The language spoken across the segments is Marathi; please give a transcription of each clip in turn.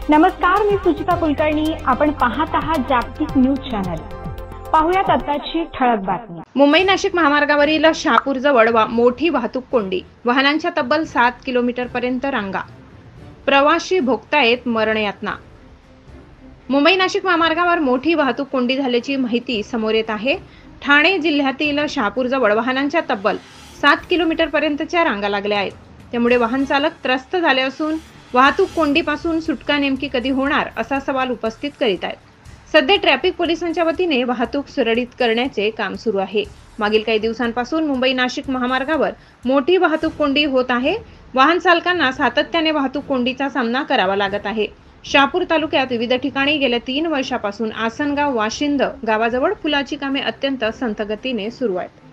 नमस्कार, मी सुचिता कुलकर्णी. आपण पाहत आहात जागतिक न्यूज चॅनल. पाहुयात आताची ठळक बातमी. मुंबई नाशिक महामार्गावरील शहापूर जवळ मोठी वाहतूक कोंडी. वाहनांच्या तब्बल 7 किलोमीटर पर्यंत रांगा. प्रवासी भोगतायत मरणयातना. मुंबई नाशिक महामार्गावर मोठी वाहतूक कोंडी झाल्याची माहिती समोर येत आहे. ठाणे जिल्ह्यातील शहापूर जवळ वाहनांच्या तब्बल 7 किलोमीटर पर्यंतच्या रांगा लागल्या आहेत. त्यामुळे वाहन चालक त्रस्त झाले असून वाहतूक कोंडीपासून सुटका नेमकी कधी होणार असा सवाल उपस्थित करीत आहेत. सध्या ट्रॅफिक पोलिसांच्या वतीने वाहतूक सुरळीत करण्याचे काम सुरू आहे. मागील काही दिवसांपासून मुंबई नाशिक महामार्गावर मोठी वाहतूक कोंडी होत आहे. वाहन चालकांना सातत्याने वाहतूक कोंडीचा सामना करावा लागत आहे. शहापूर तालुक्यात विविध ठिकाणी गेल्या 3 वर्षापासून आसनगाव वाशिंद गावाजवळ पुलाची कामे अत्यंत संथ गतीने सुरू आहेत.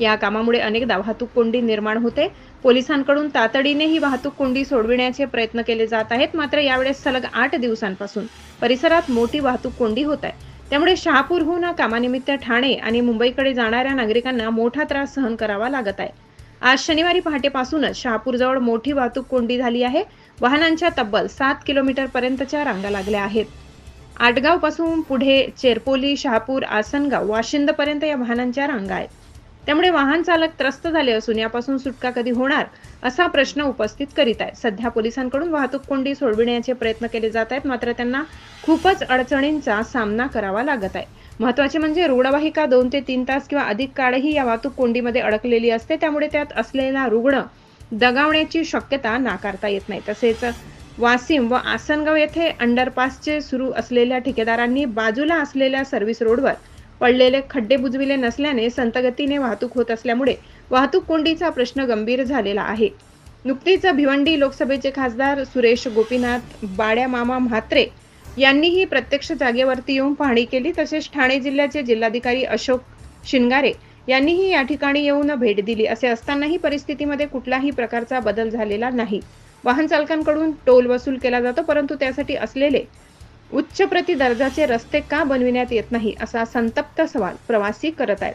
या कामामुळे अनेकदा वाहतूक कोंडी निर्माण होते. पोलिसांकडून तातडीने ही वाहतूक कोंडी सोडविण्याचे प्रयत्न केले जात आहेत. मात्र यावेळेस सलग 8 दिवसांपासून परिसरात मोठी वाहतूक कोंडी होत आहे. त्यामुळे शहापूरहून कामानिमित्त ठाणे आणि मुंबईकडे जाणाऱ्या नागरिकांना मोठा त्रास सहन करावा लागत आहे. आज शनिवारी पहाटेपासूनच शहापूरजवळ मोठी वाहतूक कोंडी झाली आहे. वाहनांच्या तब्बल 7 किलोमीटर पर्यंतच्या रांगा लागल्या आहेत. आटगाव पासून पुढे चेरपोली, शहापूर, आसनगाव, वाशिंद पर्यंत या वाहनांच्या रांगा आहेत. त्यामुळे वाहन चालक त्रस्त झाले असून यापासून सुटका कधी होणार असा प्रश्न उपस्थित करीत आहे. सध्या पोलिसांकडून वाहतूक कोंडी सोडविण्याचे प्रयत्न केले जात आहेत. मात्र त्यांना खूपच अडचणींचा सामना करावा लागत आहे. महत्त्वाचे म्हणजे रुग्णवाहिका 2 ते 3 तास किंवा अधिक काळही या वाहतूक कोंडीमध्ये अडकलेली असते. त्यामुळे त्यात असलेला रुग्ण दगावण्याची शक्यता नाकारता येत नाही. तसेच वासिम व आसनगाव येथे अंडरपासचे सुरू असलेल्या ठेकेदारांनी बाजूला असलेल्या सर्व्हिस रोडवर पडलेले खड्डे बुजविले नसल्याने संतगतीने वाहतूक होत असल्यामुळे वाहतूक कोंडीचा प्रश्न गंभीर झालेला आहे. नुकतीच भिवंडी लोकसभेचे खासदार सुरेश गोपीनाथ बाड्या मामा म्हात्रे यांनीही प्रत्यक्ष जागेवरती येऊन पाहणी केली. तसेच ठाणे जिल्ह्याचे जिल्हाधिकारी अशोक शिंगारे यांनीही या ठिकाणी येऊन भेट दिली. असे असतानाही परिस्थितीमध्ये कुठलाही प्रकारचा बदल झालेला नाही. वाहन चालकांकडून टोल वसूल केला जातो, परंतु त्यासाठी असलेले उच्च प्रति दर्जाचे रस्ते का बनविण्यात येत नाही असा संतप्त सवाल प्रवासी करत आहेत.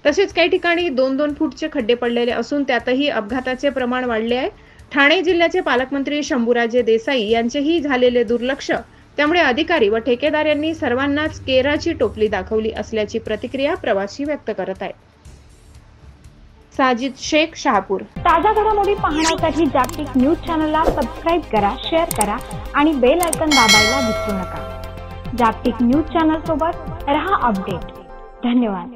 तसेच काही ठिकाणी 2-2 फूटचे खड्डे पडलेले असून त्यातही अपघाताचे प्रमाण वाढले आहे. ठाणे जिल्ह्याचे पालकमंत्री शंभूराजे देसाई यांचेही झालेले दुर्लक्ष. त्यामुळे अधिकारी व ठेकेदार यांनी सर्वांनाच केराची टोपली दाखवली असल्याची प्रतिक्रिया प्रवासी व्यक्त करत आहेत. साजिद शेख, शहापूर. ताज्या घडामोडी पाहण्यासाठी जागतिक न्यूज चॅनलला सबस्क्राईब करा, शेअर करा आणि बेल आयकॉन दाबायला विसरू नका. जागतिक न्यूज चॅनल सोबत रहा अपडेट. धन्यवाद.